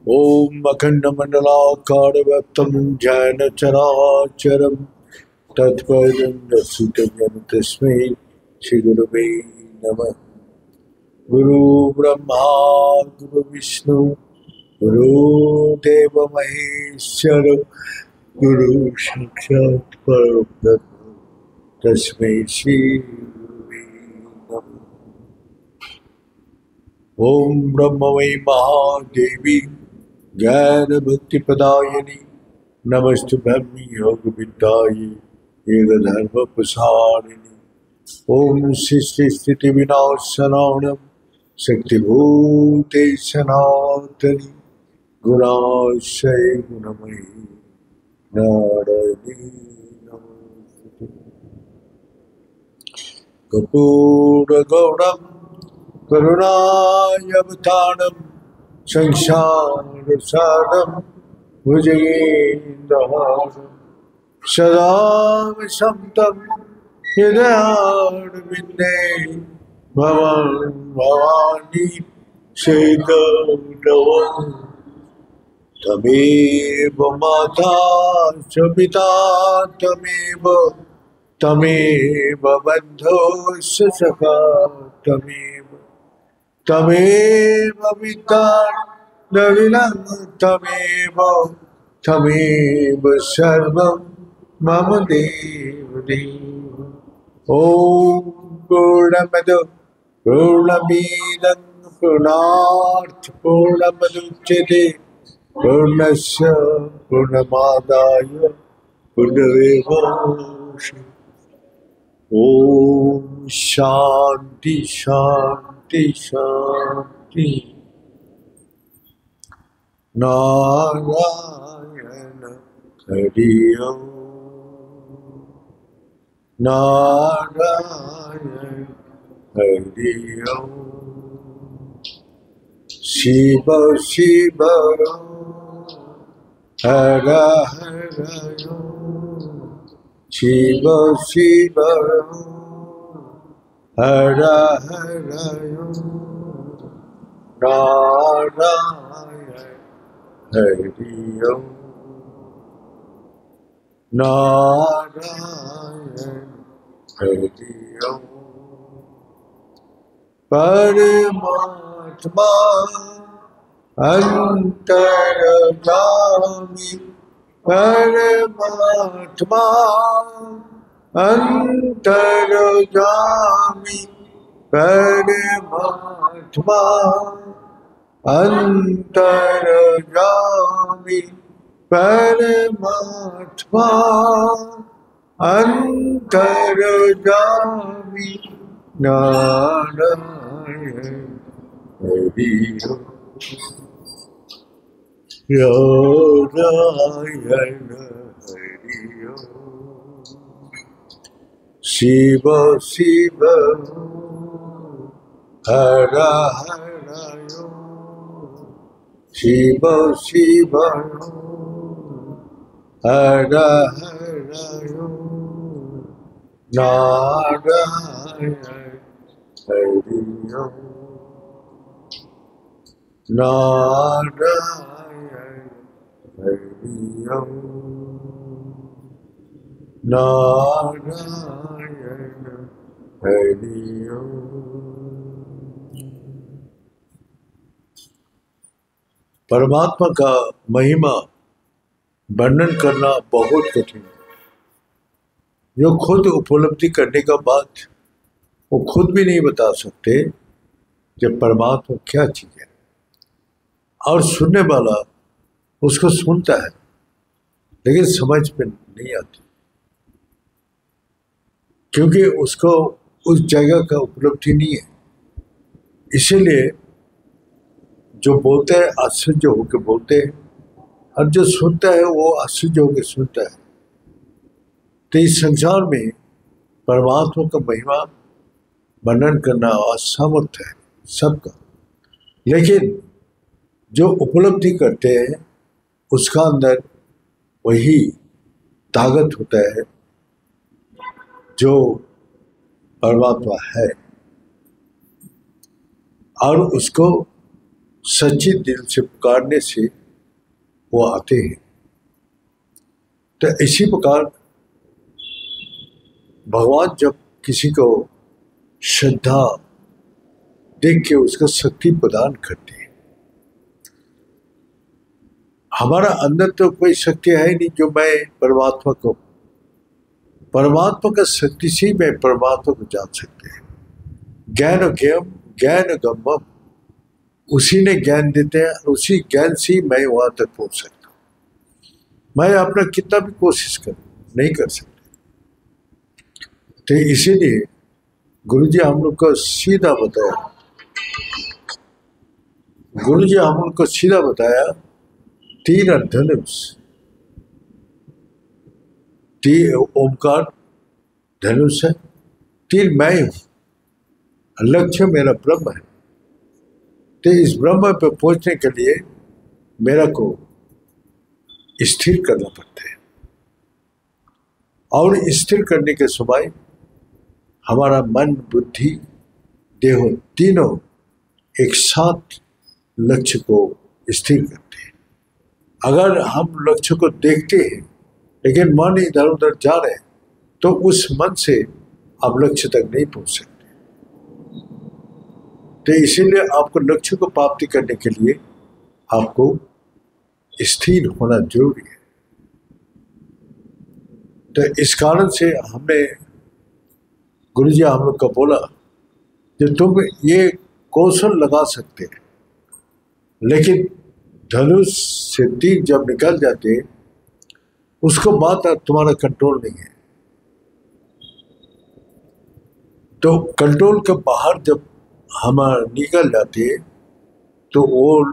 ओम अखंडमंडलाकारव्याप्तं ध्यान चराचरं तत्पदं दर्शितं तस्मै श्री गुरुवे नमः। गुरु ब्रह्मा गुरु विष्णु गुरुदेव महेश्वर गुरु साक्षात् परब्रह्म तस्मै श्री गुरुवे नमः। ओम ब्रह्मवै महादेवी ज्ञान भक्ति प्रदायिनी नमस्तुभ्यं योग विद्यायै योग धर्म प्रसारिणी। ओम सृष्टि स्थिति विनाशनाय शक्तिभूते सनातनी गुणाश्रय गुणमयी नारायणी नमोस्तुते। कर्पूरगौरं करुणावतारं संसारसारं भुजगेन्द्रहारं सदा वसन्तं हृदयारविन्दे भवानी सेतुं तमेव माता च पिता तमेव बन्धुश्च सखा तमेव पिता द्रविणं तमेव सर्वं मम देव देव। ॐ पूर्णमद पूर्णमिदं पूर्णात् पूर्णमुदच्यते पूर्णस्य पूर्णमादाय पूर्णमेवावशिष्यते। ॐ शान्ति शान्ति शान्ति। नारायण हरि ओम नारायण हरि ओम। शिव शिव हर हर ओम शिव शिव हर हर ओम नारायण हरि ओम नारायण हरि ओम। परमात्मा अंतर्यामी परमात्मा अंतर्यामी परमात्मा अंतर्यामी परमात्मा अंतर्यामी नारायण हरि ओम नारायण हरि ओम। शिव शिव हर हर ओम शिव शिव हर हर ओम नारायण हरि ओम नारायण हरि ओम नारायण हरि ओम। परमात्मा का महिमा वर्णन करना बहुत कठिन है। जो खुद उपलब्धि करने का बाद वो खुद भी नहीं बता सकते कि परमात्मा क्या चीज है, और सुनने वाला उसको सुनता है लेकिन समझ में नहीं आती, क्योंकि उसको उस जगह का उपलब्धि नहीं है। इसीलिए जो बोलते हैं आश्चर्य होकर बोलते हैं, और जो सुनता है वो आश्चर्य होकर सुनता है। तो इस संसार में परमात्मा का महिमा वर्णन करना असामर्थ्य है सबका, लेकिन जो उपलब्धि करते हैं उसका अंदर वही ताकत होता है जो परमात्मा है, और उसको सच्चे दिल से पुकारने से वो आते हैं। तो इसी प्रकार भगवान जब किसी को श्रद्धा देख के उसको शक्ति प्रदान करते हैं। हमारा अंदर तो कोई शक्ति है नहीं जो मैं परमात्मा को, परमात्मा का शक्ति से ही मैं परमात्मा को जान सकते हैं। ज्ञान गम्यम, उसी ने ज्ञान देते हैं, उसी ज्ञान से ही मैं वहां तक पहुंच सकता हूं। मैं अपना कितना भी कोशिश करूं नहीं कर सकता। तो इसीलिए गुरुजी हम लोग को सीधा बताया, गुरुजी हम लोग को सीधा बताया, तीर धनुष, तीर ओमकार धनुष है, तीर मैं हूं, लक्ष्य मेरा ब्रह्म है। तो इस ब्रह्म पे पहुंचने के लिए मेरा को स्थिर करना पड़ता है, और स्थिर करने के समय हमारा मन बुद्धि देह तीनों एक साथ लक्ष्य को स्थिर करते हैं। अगर हम लक्ष्य को देखते हैं लेकिन मन इधर उधर जा रहे हैं तो उस मन से आप लक्ष्य तक नहीं पहुंच सकते। तो इसीलिए आपको लक्ष्य को प्राप्ति करने के लिए आपको स्थिर होना जरूरी है। तो इस कारण से हमने गुरुजी हम लोग को बोला कि तुम ये कौशल लगा सकते हैं, लेकिन धनुष से तीर जब निकल जाते उसको बात तुम्हारा कंट्रोल नहीं है। तो कंट्रोल के बाहर जब हम निकल जाते तो वो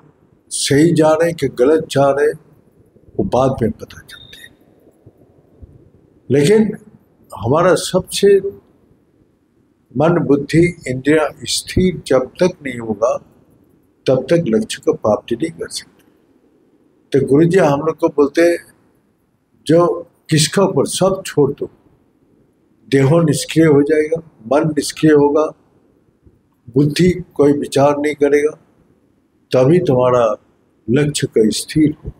सही जा रहे कि गलत जा रहे वो बाद में पता चलते। लेकिन हमारा सबसे मन बुद्धि इंद्रिया स्थिर जब तक नहीं होगा तब तक लक्ष्य को प्राप्ति नहीं कर सकते। तो गुरुजी हम लोग को बोलते जो किसका ऊपर सब छोड़ दो, देहो निष्क्रिय हो जाएगा, मन निष्क्रिय होगा, बुद्धि कोई विचार नहीं करेगा, तभी तुम्हारा लक्ष्य का स्थिर हो।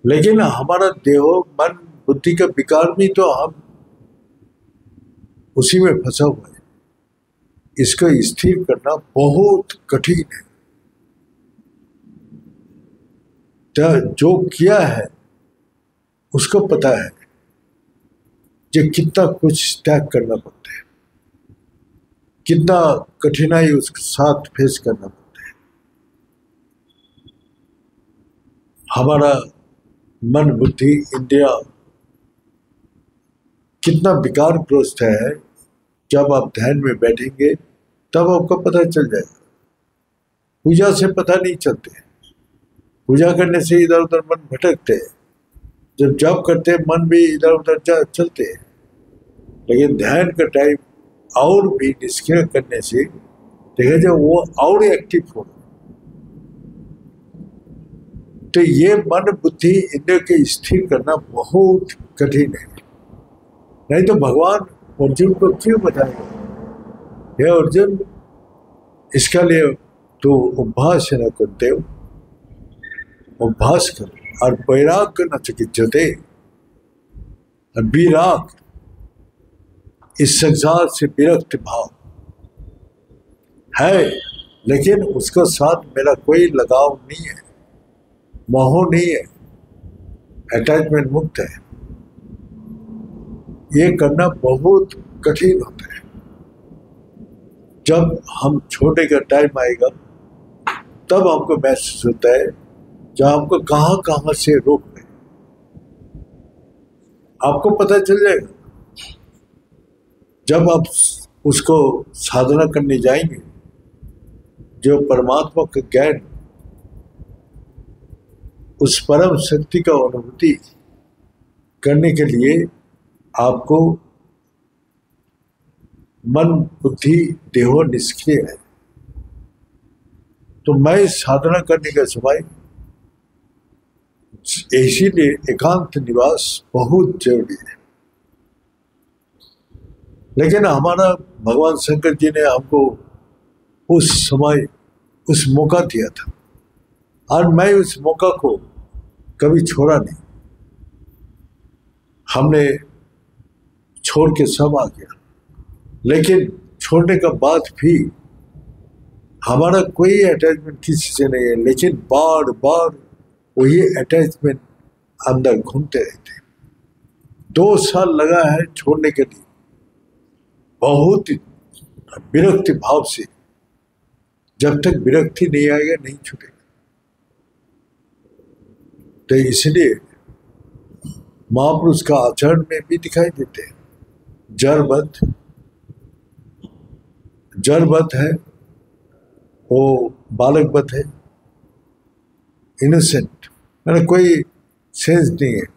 लेकिन हमारा देहो मन बुद्धि का विकार भी तो हम उसी में फंसा हुआ है। इसको स्थिर करना बहुत कठिन है। तो जो किया है उसको पता है कि कितना कुछ त्याग करना पड़ता है, कितना कठिनाई उसके साथ फेस करना पड़ता है। हमारा मन बुद्धि इंद्रिया कितना विकारग्रस्त है, जब आप ध्यान में बैठेंगे तब आपको पता चल जाएगा। पूजा से पता नहीं चलते, पूजा करने से इधर उधर मन भटकते हैं, जब जप करते हैं मन भी इधर उधर चलते हैं। लेकिन ध्यान का टाइम और भी निष्क्रिय करने से देखा जाए वो और एक्टिव हो। तो ये मन बुद्धि इंद्रिय के स्थिर करना बहुत कठिन है। नहीं तो भगवान अर्जुन को क्यों बताएगा, हे अर्जुन इसका लिए तो अभ्यास न करते हो, अभ्यास करो और वैराग्य न चिकित्सते, और विराग इस संसार से विरक्त भाव है, लेकिन उसका साथ मेरा कोई लगाव नहीं है, मोह नहीं है, अटैचमेंट मुक्त है। ये करना बहुत कठिन होता है। जब हम छोटे का टाइम आएगा तब हमको महसूस होता है जब हमको कहाँ कहाँ से रोक रहे, आपको पता चल जाएगा। जब आप उसको साधना करने जाएंगे, जो परमात्मा का ज्ञान, उस परम शक्ति का अनुभूति करने के लिए आपको मन बुद्धि देहो निष्क्रिय है। तो मैं साधना करने का समय इसीलिए एकांत निवास बहुत जरूरी है। लेकिन हमारा भगवान शंकर जी ने हमको उस समय उस मौका दिया था और मैं उस मौका को कभी छोड़ा नहीं। हमने छोड़ के सब आ गया, लेकिन छोड़ने का बाद भी हमारा कोई अटैचमेंट किसी से नहीं है, लेकिन बार बार वही अटैचमेंट अंदर घूमते रहते। 2 साल लगा है छोड़ने के लिए, बहुत विरक्ति भाव से। जब तक विरक्ति नहीं आएगा नहीं छूटेगा। तो इसलिए महापुरुष का आचरण में भी दिखाई देते हैं। जड़वत है, वो बालकवत है, इनोसेंट, मैंने कोई सेंस नहीं है।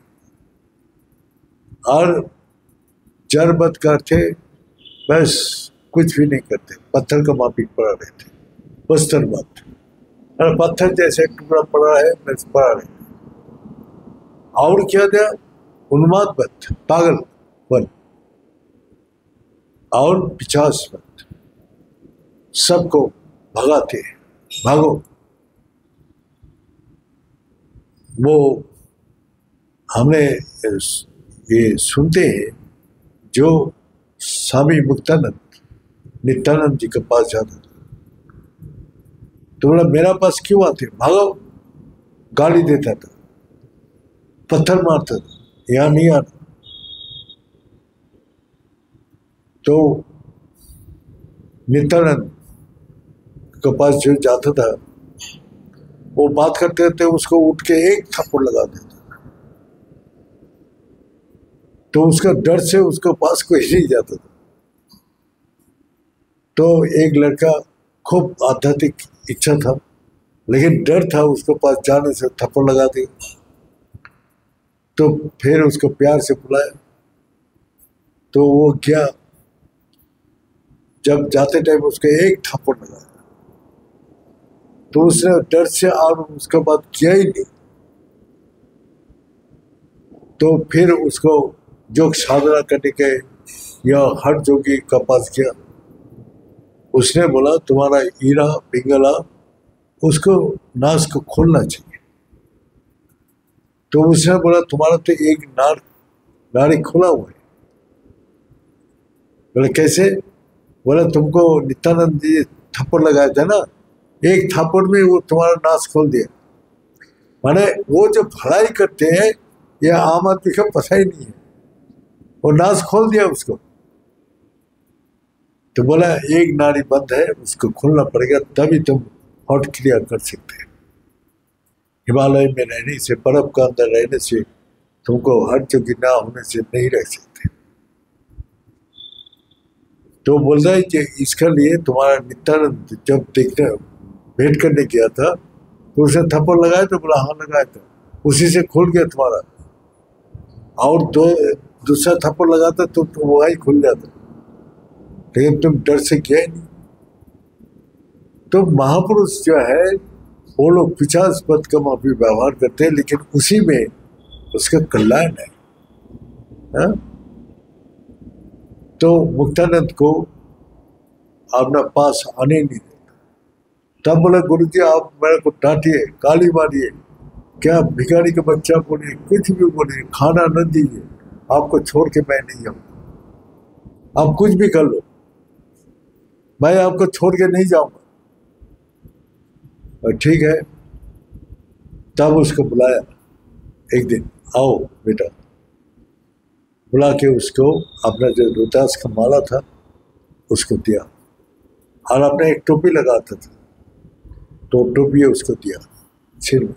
और जड़वत करते बस कुछ भी नहीं करते, पत्थर का माफिक पड़ा रहते, बस्तर बात। पत्थर जैसे टुकड़ा पड़ा है बस पड़ा रहता। और क्या था, उन्मादवत, पागलपन और पिचासवत, सबको भगाते, भागो। वो हमने ये सुनते हैं, जो स्वामी मुक्तानंद नित्यानंद जी के पास जाता था तो बोला मेरा पास क्यों आते, भागो। गाली देता था, पत्थर मारता था, यहाँ नहीं आना। तो नित्यानंद के पास जो जाता था, वो बात करते थे, उसको उठ के एक थप्पड़ लगा देता। तो उसका डर से उसके पास कोई नहीं जाता था। तो एक लड़का खूब आध्यात्मिक इच्छा था, लेकिन डर था उसके पास जाने से, थप्पड़ लगा दी। तो फिर उसको प्यार से बुलाया, तो वो गया। जब जाते टाइम उसको एक थप्पड़ लगा, तो उसने डर से और उसके बाद किया ही नहीं। तो फिर उसको योग साधना करने के या हर जोगी का पास गया। उसने बोला तुम्हारा ईरा पिंगला, उसको नास को खोलना चाहिए। तो उसने बोला तुम्हारा तो एक नाड़ी खोला हुआ है। बोले कैसे? बोला तुमको नित्यानंद जी थप्पड़ लगाया था ना, एक थप्पड़ में वो तुम्हारा नाश खोल दिया। माने वो जो भलाई करते हैं ये आम आदमी का पता ही नहीं है, वो नाश खोल दिया उसको। तो बोला एक नाड़ी बंद है, उसको खोलना पड़ेगा, तभी तुम हॉट क्रिया कर सकते हैं। हिमालय में रहने से, बर्फ का अंदर रहने से तुमको हर जोगी ना होने से नहीं रह सकते। तो बोल रहा है कि इसके लिए तुम्हारा नित्यानंद जब देखने भेंट करने गया था तो उसने थप्पड़ लगाया, तो बोला हाँ लगाया था, उसी से खुल गया तुम्हारा। और दूसरा थप्पड़ लगाता तो वही खुल जाता, लेकिन तुम डर से किया ही नहीं। तो महापुरुष जो है वो लोग 50 पद का माफी व्यवहार करते हैं, लेकिन उसी में उसका कल्याण है, हा? तो मुक्तानंद को अपना पास आने नहीं देता। तब बोला गुरुजी आप मेरे को डांटिए, गाली मारिए, क्या भिखारी का बच्चा बोलिए, कुछ भी बोलिए, खाना न दीजिए, आपको छोड़ के मैं नहीं जाऊंगा। आप कुछ भी कर लो, मैं आपको छोड़ के नहीं जाऊंगा। और ठीक है, तब उसको बुलाया एक दिन, आओ बेटा। बुला के उसको अपना जो रुद्राक्ष का माला था उसको दिया, और अपने एक टोपी लगाता था तो टोपी उसको दिया सिर में,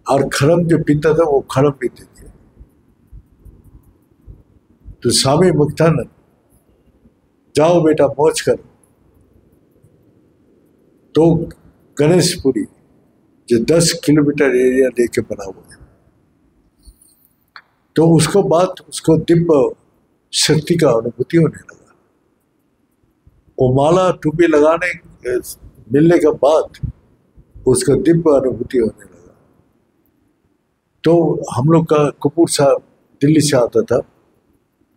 और खरम जो पीता था वो खरम भी दे दिया। तो स्वामी मुक्तानंद जाओ बेटा मौज करो। तो गणेशपुरी जो 10 किलोमीटर एरिया लेके बना हुआ है, तो उसको बाद उसको दिव्य शक्ति का अनुभूति होने लगा। वो माला टोपी लगाने मिलने के बाद उसको दिव्य अनुभूति होने लगा। तो हम लोग का कपूर साहब दिल्ली से आता था,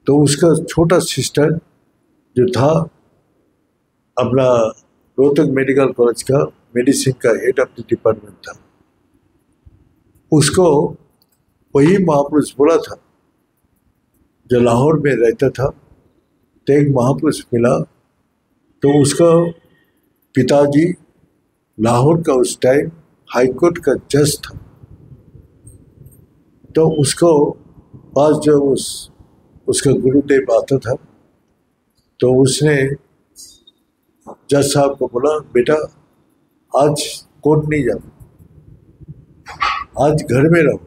तो उसका छोटा सिस्टर जो था अपना रोहतक मेडिकल कॉलेज का मेडिसिन का हेड ऑफ द डिपार्टमेंट था। उसको वही महापुरुष बोला था, जो लाहौर में रहता था। तो एक महापुरुष मिला, तो उसका पिताजी लाहौर का उस टाइम हाईकोर्ट का जज था। तो उसको पास जो उसका गुरुदेव आता था, तो उसने जज साहब को बोला, बेटा आज कोर्ट नहीं जाना, आज घर में रहो।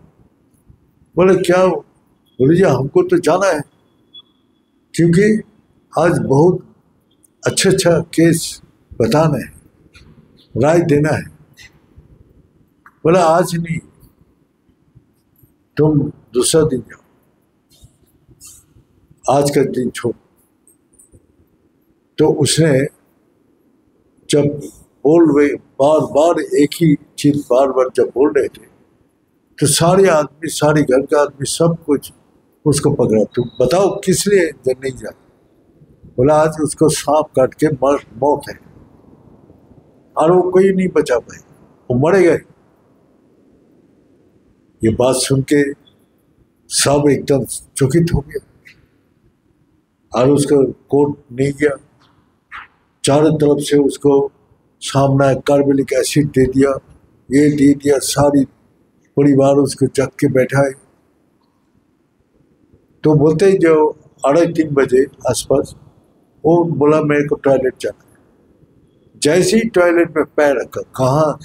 बोले क्या बोले जी, हमको तो जाना है, क्योंकि आज बहुत अच्छा केस बताना है, राय देना है। बोला आज नहीं, तुम दूसरा दिन जाओ, आज का दिन छोड़। तो उसने जब बोल रहे बार बार एक ही चीज बार बार जब बोल रहे थे, तो सारे आदमी, सारे घर का आदमी, सब कुछ उसको पकड़ा। तुम बताओ किस लिए नहीं जा? बोला आज उसको सांप काट के मौत है, और वो कोई नहीं बचा पाए, वो मरे गए। ये बात सुन के सब एकदम चकित हो गया, और उसका कोर्ट नहीं गया। चारों तरफ से उसको सामना कार्बोलिक एसिड दे दिया, ये दे दिया, सारी परिवार उसको जग के बैठा है। तो बोलते ही जो 2:30-3 बजे आसपास वो बोला मेरे को टॉयलेट जाना है। जैसे ही टॉयलेट में पैर रखा, कहाँ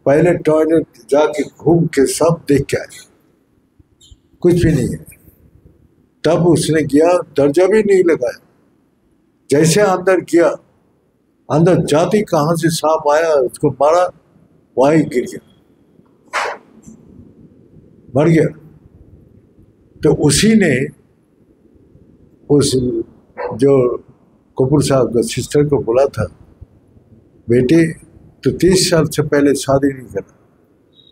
पहले टॉयलेट जाके घूम के सब देख के आए, कुछ भी नहीं है। तब उसने गया, दर्जा भी नहीं लगाया, जैसे अंदर गया, अंदर जाती कहाँ से सांप आया, उसको मारा, वहीं गिर गया, मर गया। तो उसी ने उस जो कपूर साहब का सिस्टर को बोला था, बेटे तो 30 साल से पहले शादी नहीं करा,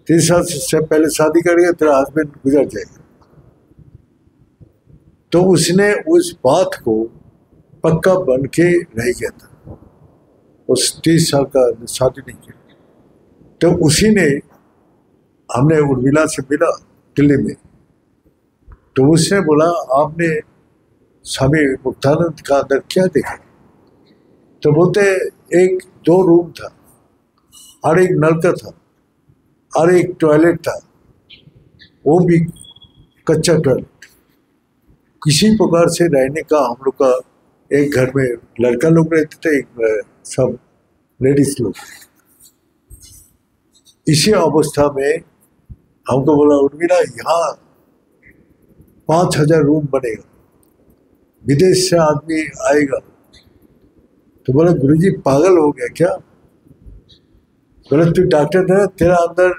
30 साल से पहले शादी करेगा तेरा हस्बैंड गुजर जाएगा। तो उसने उस बात को पक्का बन के रह गया था, उस 30 साल का शादी नहीं किया। तो उसी ने, हमने उर्मिला से मिला दिल्ली में, तो उसने बोला आपने स्वामी मुक्तानंद का अंदर क्या देखा? तो बोलते 1-2 रूम था, और एक नलका था, और एक टॉयलेट था, वो भी कच्चा टॉयलेट। किसी प्रकार से रहने का हम लोग का, एक घर में लड़का लोग रहते थे, एक सब लेडीज लोग। इसी अवस्था में हमको बोला उर्मिला यहाँ 5000 रूम बनेगा, विदेश से आदमी आएगा। तो बोला गुरुजी पागल हो गया क्या? बोले तू डॉक्टर है, तेरा अंदर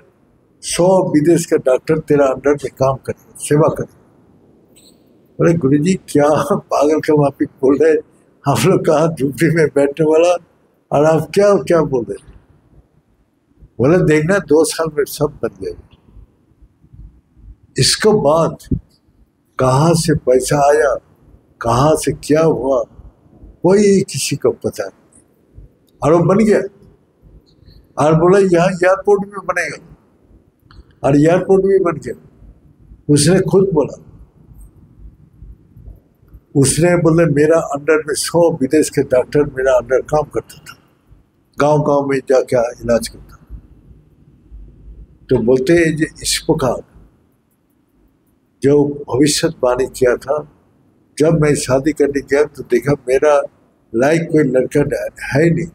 100 विदेश का डॉक्टर तेरा अंडर में काम करेगा, सेवा करेगा। बोले गुरुजी क्या पागल का माफी बोल रहे, हम लोग कहाँ झूपड़ी में बैठने वाला, और आप क्या क्या बोल रहे? बोले देखना 2 साल में सब बन जाएगा। इसके बाद कहाँ से पैसा आया, कहाँ से क्या हुआ, कोई किसी को पता नहीं, और वो बन गया। और बोला यहाँ एयरपोर्ट भी बनेगा, और एयरपोर्ट भी बन गया। उसने खुद बोला, उसने बोले मेरा अंडर में 100 विदेश के डॉक्टर मेरा अंडर काम करता था, गांव गांव में जाके इलाज करता। तो बोलते हैं जो इस प्रकार जो भविष्यवाणी किया था, जब मैं शादी करने गया तो देखा मेरा लायक कोई लड़का है नहीं।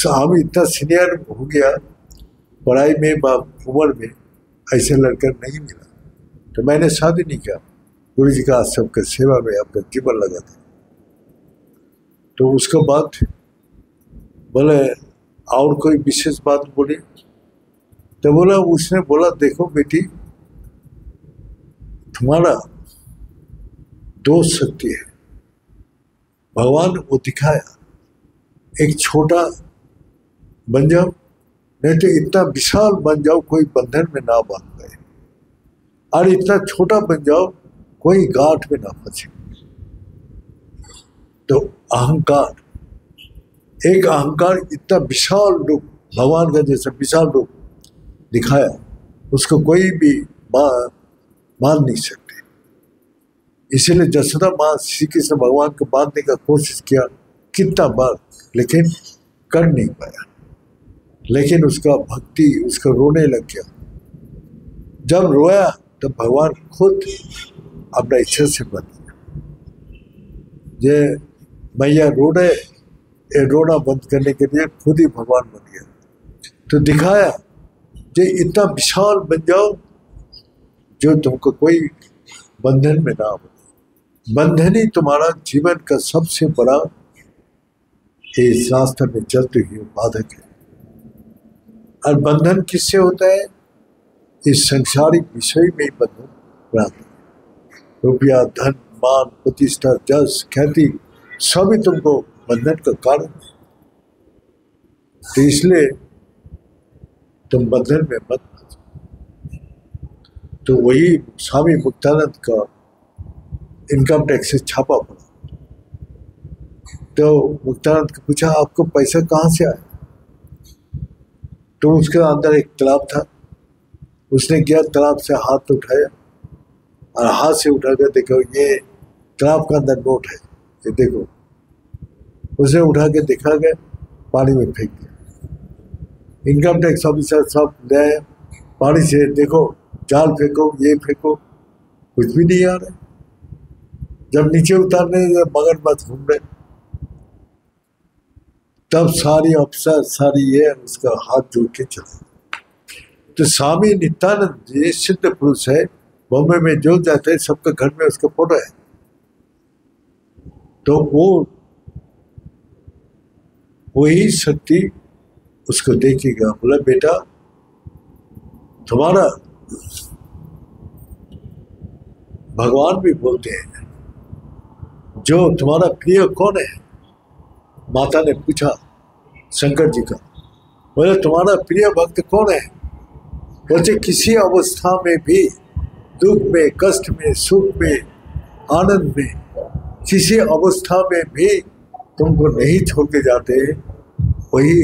हम इतना सीनियर हो गया पढ़ाई में, उम्र में, ऐसे लड़का नहीं मिला। तो मैंने शादी नहीं किया, गुरु जी का आश्रम की सेवा में अपना जीवन लगा था। तो उसके बाद बोले और कोई विशेष बात बोली? तो बोला, उसने बोला देखो बेटी, तुम्हारा 2 शक्ति है, भगवान वो दिखाया, एक छोटा बन जाओ, नहीं तो इतना विशाल बन जाओ कोई बंधन में ना बांध पाए, और इतना छोटा बन जाओ कोई गांठ में ना फंसे। तो अहंकार एक अहंकार इतना विशाल रूप, भगवान का जैसा विशाल रूप दिखाया, उसको कोई भी मान नहीं सकते। इसीलिए जसोदा माँ श्री कृष्ण भगवान को बांधने का कोशिश किया कितना बार, लेकिन कर नहीं पाया। लेकिन उसका भक्ति, उसका रोने लग गया। जब रोया तब भगवान खुद अपना इच्छा से बन गया। ये मैया रो रहे, ये रोना बंद करने के लिए खुद ही भगवान बन गया। तो दिखाया ये इतना विशाल बन जाओ जो तुमको कोई बंधन में ना हो। बंधन ही तुम्हारा जीवन का सबसे बड़ा इस रास्ते में चलते हुए बाधक है। और बंधन किससे होता है? इस संसारिक विषय में ही बंधन प्राप्त है। रुपया, धन, मान, प्रतिष्ठा, जस, ख्याति सभी तुमको बंधन का कारण है। तो इसलिए तुम बंधन में मत फंसो। तो वही स्वामी मुक्तानंद का इनकम टैक्स से छापा पड़ा। तो मुक्तानंद को पूछा आपको पैसा कहाँ से आया? तो उसके अंदर एक तालाब था। उसने क्या तालाब से हाथ उठाया और हाथ से उठा कर देखो ये तालाब का अंदर नोट है, ये देखो। उसे उठा के देखा गया, पानी में फेंक दिया। इनकम टैक्स ऑफिसर सब गए, पानी से देखो, जाल फेंको, ये फेंको, कुछ भी नहीं आ रहा। जब नीचे उतारने मगरमच्छ घूम रहे, तब सारी अफसर सारी ये उसका हाथ जोड़ के चला। तो स्वामी नित्यानंद जी सिद्ध पुरुष है, बॉम्बे में जो जाते हैं सबके घर में उसका फोटो है। तो वो वही शक्ति उसको देखेगा, बोला बेटा तुम्हारा भगवान भी बोलते हैं जो तुम्हारा प्रिय कौन है? माता ने पूछा शंकर जी का, बोले तुम्हारा प्रिय भक्त कौन है? बोले किसी अवस्था में भी, दुख में, कष्ट में, सुख में, आनंद में, किसी अवस्था में भी तुमको नहीं छोड़ के जाते, वही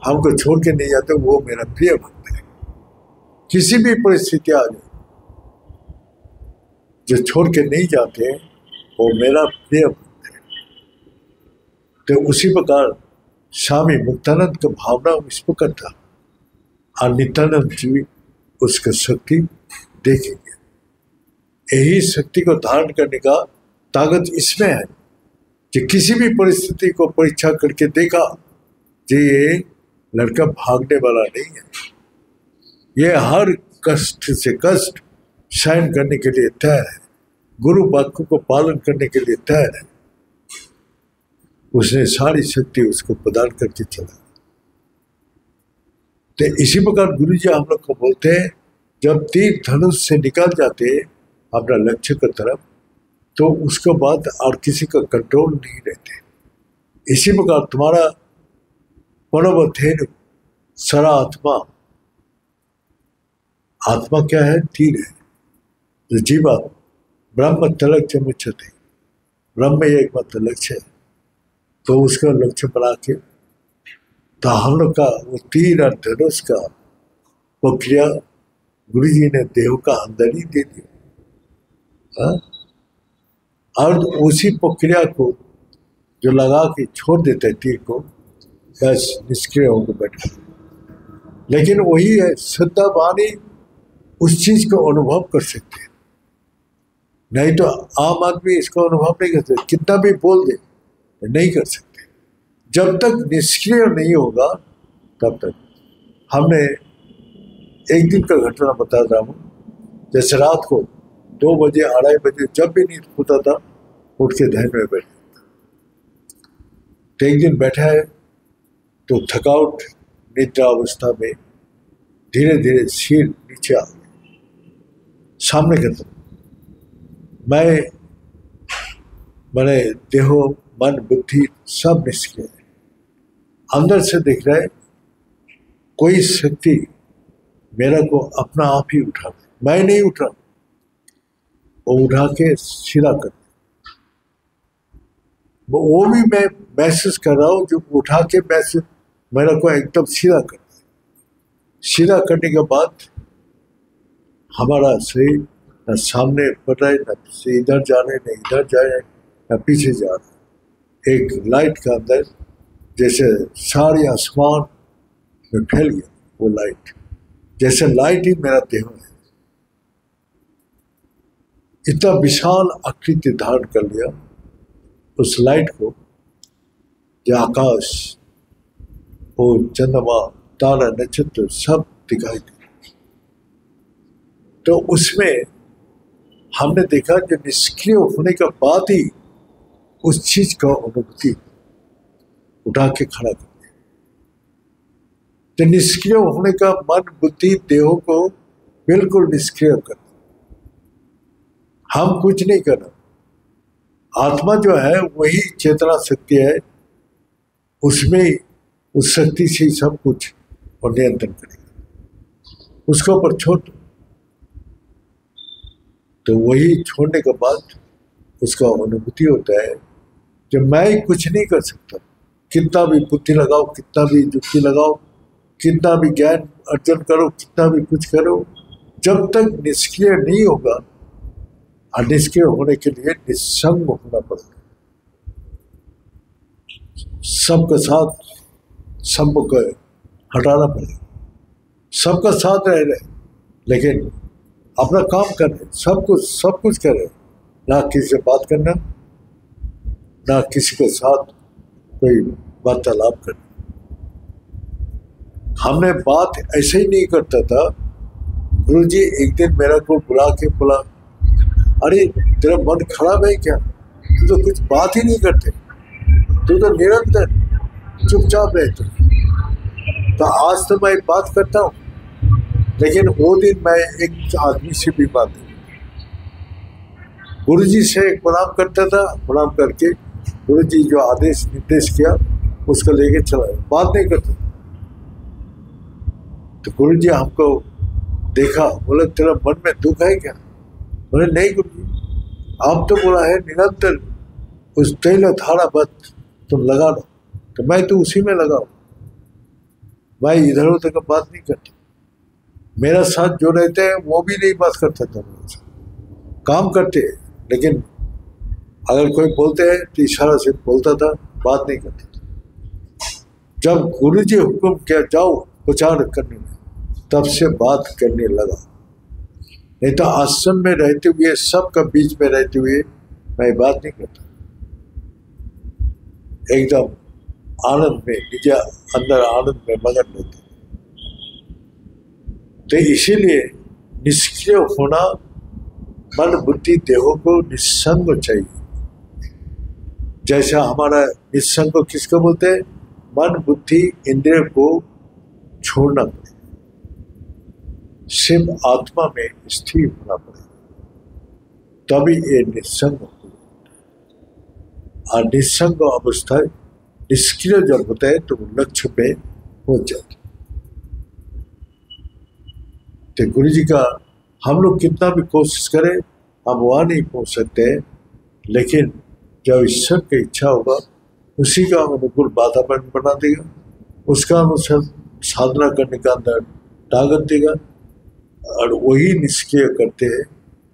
हमको छोड़ के नहीं जाते, वो मेरा प्रिय भक्त है। किसी भी परिस्थिति आ जाए जो छोड़ के नहीं जाते वो मेरा प्रिय भक्त है। तो उसी प्रकार स्वामी मुक्तानंद का भावना इस प्रकार था और नित्यानंद जी उसका शक्ति देखेंगे। यही शक्ति को धारण करने का ताकत इसमें है कि किसी भी परिस्थिति को परीक्षा करके देखा कि ये लड़का भागने वाला नहीं है, ये हर कष्ट से कष्ट सहन करने के लिए तैयार है, गुरु वाक्य को पालन करने के लिए तैयार है। उसने सारी शक्ति उसको प्रदान करके चला। तो इसी प्रकार गुरु जी हम लोग को बोलते हैं, जब तीर धनुष से निकल जाते अपना लक्ष्य की तरफ, तो उसके बाद और किसी का कंट्रोल नहीं रहते। इसी प्रकार तुम्हारा परमधेनु सरा आत्मा, आत्मा क्या है? तीर है। जो जीवा ब्रह्म तलक च मुच्यते, ब्रह्म एकमात्र लक्ष्य है, तो उसका लक्ष्य बना के तो हम लोग का वो तीर और धनुष का प्रक्रिया गुरु जी ने देह का अंदर ही दे दिया। और उसी प्रक्रिया को जो लगा के छोड़ देते हैं तीर को, बस निष्क्रिय होकर बैठा। लेकिन वही है श्रद्धा वाणी, उस चीज को अनुभव कर सकते हैं, नहीं तो आम आदमी इसको अनुभव नहीं कर सकते। कितना भी बोल दे नहीं कर सकते। जब तक निष्क्रिय नहीं होगा तब तक। हमने एक दिन का घटना बता रहा हूँ। जैसे रात को 2 बजे 2:30 बजे जब भी नींद खुलता था, उठ के ध्यान में बैठ जाता। तो एक दिन बैठा है तो थकावट निद्रा अवस्था में धीरे धीरे सिर नीचे आ गया, सामने की तरफ। मैंने देहो मन बुद्धि सब निष्क्रिय है। अंदर से दिख रहा है कोई शक्ति मेरा को अपना आप ही उठा, मैं नहीं उठा, वो उठा के सीधा कर। वो भी मैं महसूस कर रहा हूँ, जो उठा के मैसेज मेरे को एकदम सीधा कर दिया। सीधा करने के बाद हमारा शरीर न सामने बढ़ रहा है, न इधर जा रहे, न इधर जा रहे, न पीछे जा रहे। एक लाइट का अंदर जैसे सारे आसमान में फैल गया वो लाइट, जैसे लाइट ही मेरा देह है। इतना विशाल आकृति धारण कर लिया उस लाइट को, जो आकाश और चंद्रमा तारा नक्षत्र सब दिखाई दे। तो उसमें हमने देखा कि निष्क्रिय होने के बाद ही उस चीज का अनुभूति उठा के खड़ा कर दिया। तो निष्क्रिय होने का मन बुद्धि देहों को बिल्कुल निष्क्रिय कर दिया। हम कुछ नहीं करना, आत्मा जो है वही चेतना शक्ति है, उसमें उस शक्ति से सब कुछ और नियंत्रण करेगा। उसके ऊपर छोड़ दो, तो वही छोड़ने के बाद उसका अनुभूति होता है कि मैं कुछ नहीं कर सकता। कितना भी बुद्धि लगाओ, कितना भी युक्ति लगाओ, कितना भी ज्ञान अर्जन करो, कितना भी कुछ करो, जब तक निष्क्रिय नहीं होगा। और निष्क्रिय होने के लिए निस्संग होना पड़ेगा। सबका साथ सबको हटाना पड़ेगा। सबका साथ रह रहे लेकिन अपना काम कर रहे, सब कुछ कर रहे, ना किसी से बात करना, ना किसी के साथ कोई वार्तालाप करना। हमने बात ऐसे ही नहीं करता था। गुरुजी एक दिन मेरे को बुला के बोला, अरे तेरा मन खराब है क्या, तू तो कुछ बात ही नहीं करते, तू तो निरंतर चुपचाप रहते। तो आज तो मैं बात करता हूँ, लेकिन वो दिन मैं एक आदमी से भी बात नहीं। गुरुजी से प्रणाम करता था, प्रणाम करके गुरुजी जो आदेश निर्देश किया उसको लेके चला, बात नहीं करता। तो गुरुजी हमको देखा, बोला तेरा मन में दुख है क्या? बोले नहीं गुरुजी, आप तो बोला है निरंतर उस तैल धारा बत तुम लगा लो, तो मैं तो उसी में लगाऊं। मैं इधर उधर का बात नहीं करता। मेरा साथ जो रहते हैं वो भी नहीं बात करता था, काम करते हैं, लेकिन अगर कोई बोलते हैं तो इशारा से बोलता था, बात नहीं करता था। जब गुरुजी हुक्म किया जाओ प्रचार करने में, तब से बात करने लगा। नहीं तो आश्रम में रहते हुए, सबका बीच में रहते हुए मैं बात नहीं करता। एकदम आनंद में, निज अंदर आनंद में मगन रहते। तो इसीलिए निष्क्रिय होना, मन बुद्धि देहों को निस्संग चाहिए। जैसा हमारा निस्संग किसको बोलते हैं? मन बुद्धि इंद्रिय को छोड़ना पड़ेगा, सिर्फ आत्मा में स्थिर होना पड़ेगा, तभी ये निस्संग होता है। और निस्संग अवस्था निष्क्रिय जब होता है तो लक्ष्य पे पहुंच जाता है। तो गुरु जी का हम लोग कितना भी कोशिश करें, हम वहाँ नहीं पहुंच सकते हैं, लेकिन जब ईश्वर की इच्छा होगा उसी का अनुकूल वातावरण बना देगा, उसका अनुसार साधना करने का अंदर ताकत देगा, और वही निष्क्रिय करते हैं।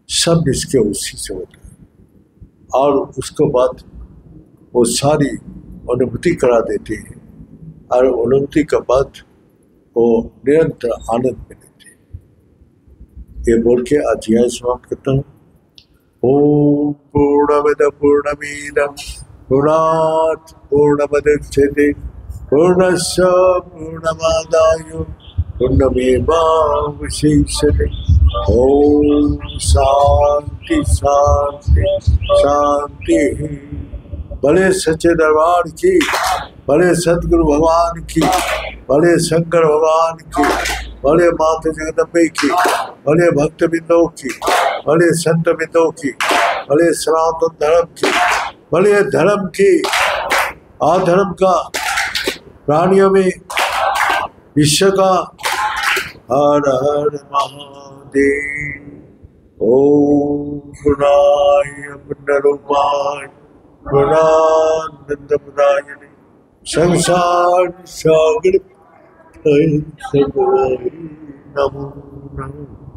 सब निष्क्रिय उसी से होता है, और उसके बाद वो सारी अनुभूति करा देते हैं, और अनुभूति के बाद वो निरंतर आनंद में रहते हैं। ये बोल के आज यह समाप्त करता हूँ। ओम पूर्णमद पूर्णमीदं पूर्णात् पूर्णमुदच्यते पूर्णस्य पूर्णमादाय पूर्णमेवावशिष्यते। ओम शांति शांति शांति। भले सच्चे दरबार की, भले सदगुरु भगवान की, भले शंकर भगवान की, भले माता जगदम्बे की, भले भक्त बिंदों की, भले संत बिंदों की, भले सनातन धर्म की, भले धर्म की, अधर्म का, प्राणियों में, विश्व का। हर हर महादेव। ओम गुणाय पुण्यरूपाय गुणानंदमदायिनी संसार सागर नमो नमः।